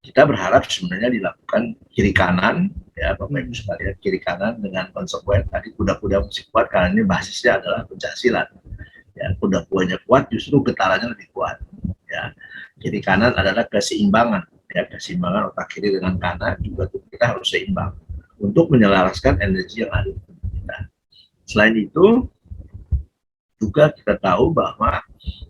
Kita berharap sebenarnya dilakukan kiri kanan, ya Bapak Ibu sekalian, kiri kanan dengan konsekuen. Tadi kuda-kuda mesti kuat karena ini basisnya adalah pencaksilat. Ya, kuda-kudanya kuat justru getarannya lebih kuat. Ya, kiri kanan adalah keseimbangan. Ya, keseimbangan otak kiri dengan kanan juga kita harus seimbang untuk menyelaraskan energi yang ada di tubuh kita. Selain itu, juga kita tahu bahwa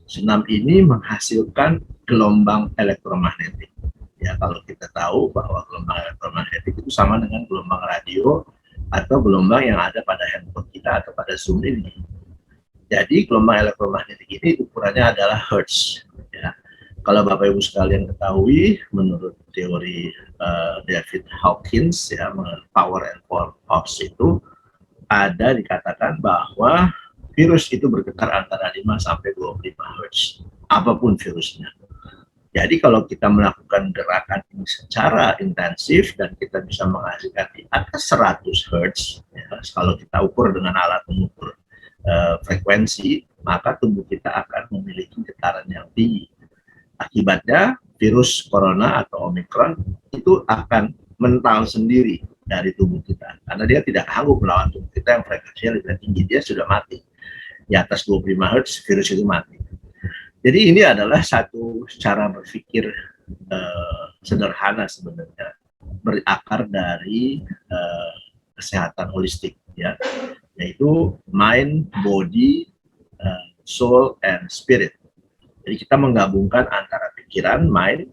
senam ini menghasilkan gelombang elektromagnetik. Ya, kalau kita tahu bahwa gelombang elektromagnetik itu sama dengan gelombang radio atau gelombang yang ada pada handphone kita atau pada Zoom ini. Jadi gelombang elektromagnetik ini ukurannya adalah hertz. Ya. Kalau Bapak Ibu sekalian ketahui, menurut teori David Hawkins, ya, power and force itu ada dikatakan bahwa virus itu bergetar antara 5 sampai 25 hertz, apapun virusnya. Jadi kalau kita melakukan gerakan ini secara intensif dan kita bisa menghasilkan di atas 100 Hz, ya, kalau kita ukur dengan alat mengukur frekuensi, maka tubuh kita akan memiliki getaran yang tinggi. Akibatnya virus corona atau Omikron itu akan mental sendiri dari tubuh kita, karena dia tidak sanggup melawan tubuh kita yang frekuensinya lebih tinggi, dia sudah mati. Di atas 25 Hz virus itu mati. Jadi ini adalah satu cara berpikir sederhana sebenarnya, berakar dari kesehatan holistik, ya, yaitu mind, body, soul, and spirit. Jadi kita menggabungkan antara pikiran, mind,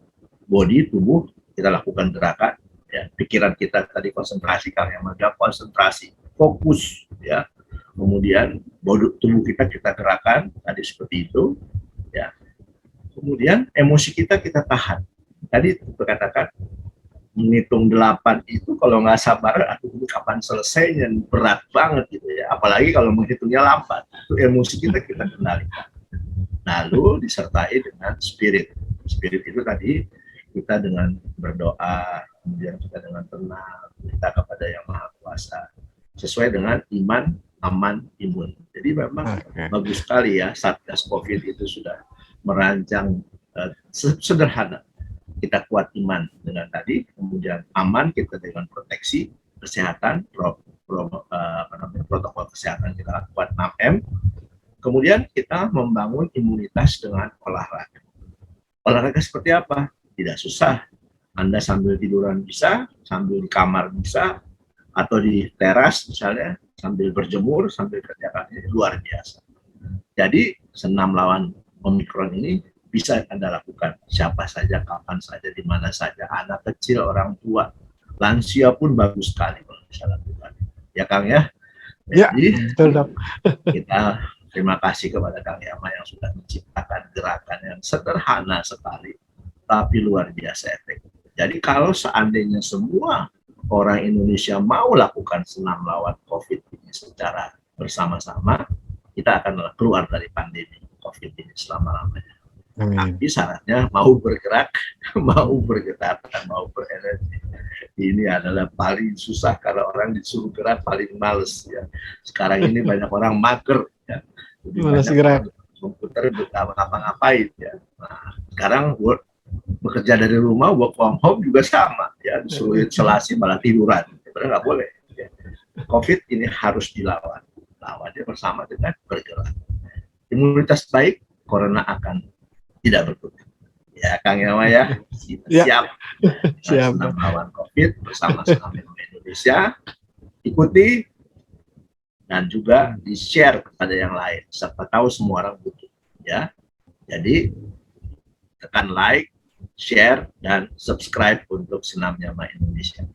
body, tubuh, kita lakukan gerakan, ya, pikiran kita tadi konsentrasi, kalau yang ada konsentrasi, fokus, ya, kemudian tubuh kita gerakkan, tadi seperti itu. Ya. Kemudian emosi kita tahan. Tadi katakan menghitung 8 itu kalau nggak sabar, aduh ini kapan selesainya, berat banget gitu ya. Apalagi kalau menghitungnya lambat, itu emosi kita kendalikan. Lalu disertai dengan spirit. Spirit itu tadi kita dengan berdoa, kemudian kita dengan tenang, kita kepada Yang Maha Kuasa, sesuai dengan iman, aman, imun. Jadi memang bagus sekali ya, Satgas COVID itu sudah merancang sederhana. Kita kuat iman dengan tadi, kemudian aman kita dengan proteksi kesehatan, protokol kesehatan kita lakukan 6M. Kemudian kita membangun imunitas dengan olahraga. Olahraga seperti apa? Tidak susah. Anda sambil tiduran bisa, sambil di kamar bisa, atau di teras misalnya, sambil berjemur, sambil kerjakan, ini luar biasa. Jadi senam lawan Omikron ini bisa Anda lakukan siapa saja, kapan saja, di mana saja, anak kecil, orang tua, lansia pun bagus sekali kalau bisa lakukan. Ya Kang ya? Jadi ya, betul, Dok. kita terima kasih kepada Kang Yama yang sudah menciptakan gerakan yang sederhana sekali, tapi luar biasa efektif. Jadi kalau seandainya semua orang Indonesia mau lakukan senam lawan COVID ini secara bersama-sama, kita akan keluar dari pandemi COVID ini selama-lamanya. Amin. Tapi syaratnya mau bergerak, mau bergetar, mau berenergi. Ini adalah paling susah karena orang disuruh gerak paling males ya. Sekarang ini banyak orang mager ya. Lebih Malas banyak gerak. orang komputer ngapa-ngapain ya. Nah, sekarang bekerja dari rumah, work from home juga sama ya. Disuruh isolasi malah tiduran. Sebenarnya nggak boleh. Ya. COVID ini harus dilawan. Lawannya bersama dengan bergerak. Imunitas baik, corona akan tidak berkurang. Ya, Kang Yama ya, kita Ya. siap. Siap. Senam lawan COVID bersama Senam Indonesia. Ikuti dan juga di-share kepada yang lain. Siapa tahu semua orang butuh. Ya, jadi tekan like, share, dan subscribe untuk Senam Yama Indonesia.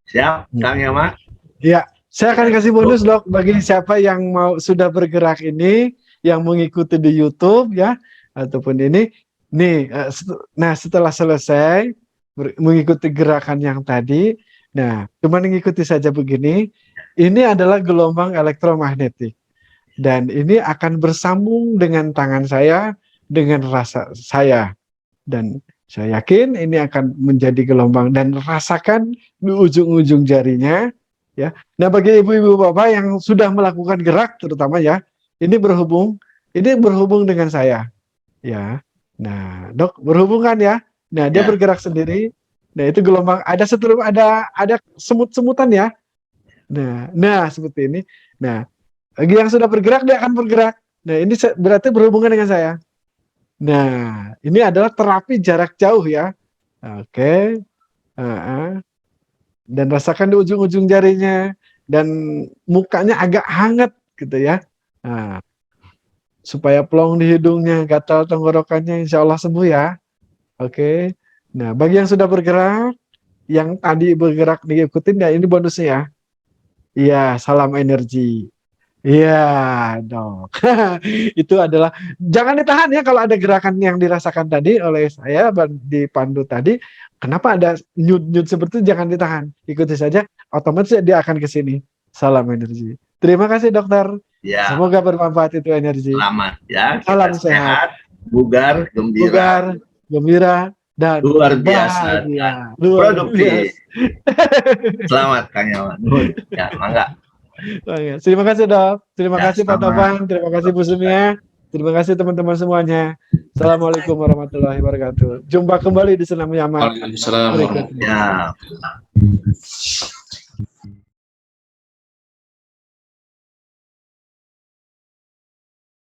Siap, Kang Yama? Ya, saya akan kasih bonus dok bagi siapa yang mau sudah bergerak ini, yang mengikuti di YouTube ya, ataupun ini. Nih, nah setelah selesai mengikuti gerakan yang tadi, nah cuma mengikuti saja begini, ini adalah gelombang elektromagnetik dan ini akan bersambung dengan tangan saya, dengan rasa saya, dan saya yakin ini akan menjadi gelombang dan rasakan di ujung-ujung jarinya, ya. Nah bagi ibu-ibu bapak yang sudah melakukan gerak, terutama ya, ini berhubung dengan saya, ya. Nah, dok berhubungan ya. Nah, dia Ya. bergerak sendiri. Nah, itu gelombang ada semut-semutan ya. Nah seperti ini. Nah, bagi yang sudah bergerak dia akan bergerak. Nah, ini berarti berhubungan dengan saya. Nah, ini adalah terapi jarak jauh ya. Oke. Dan rasakan di ujung-ujung jarinya dan mukanya agak hangat gitu ya. Nah, supaya plong di hidungnya, gatal tenggorokannya, insya Allah sembuh ya. Oke. Nah, bagi yang sudah bergerak, yang tadi bergerak diikutin ya, ini bonusnya ya. Iya, salam energi. Iya, dok. Itu adalah, jangan ditahan ya kalau ada gerakan yang dirasakan tadi oleh saya di Pandu tadi. Kenapa ada nyut-nyut seperti itu, jangan ditahan. Ikuti saja, otomatis dia akan ke sini. Salam energi. Terima kasih dokter. Ya. Semoga bermanfaat itu energi. Selamat ya. Salam Kita sehat. sehat, bugar, gembira. Bugar, gembira, dan Luar biasa bahagia. dan produktif. Selamat Kang Yama. Ya, mangga. Terima kasih dok. Terima Ya, kasih Pak sama. Topan. Terima kasih Bu Sumia. Terima kasih teman-teman semuanya. Assalamualaikum warahmatullahi wabarakatuh. Jumpa kembali di Senam Yama Waalaikumsalam warahmatullahi berikutnya. Ya.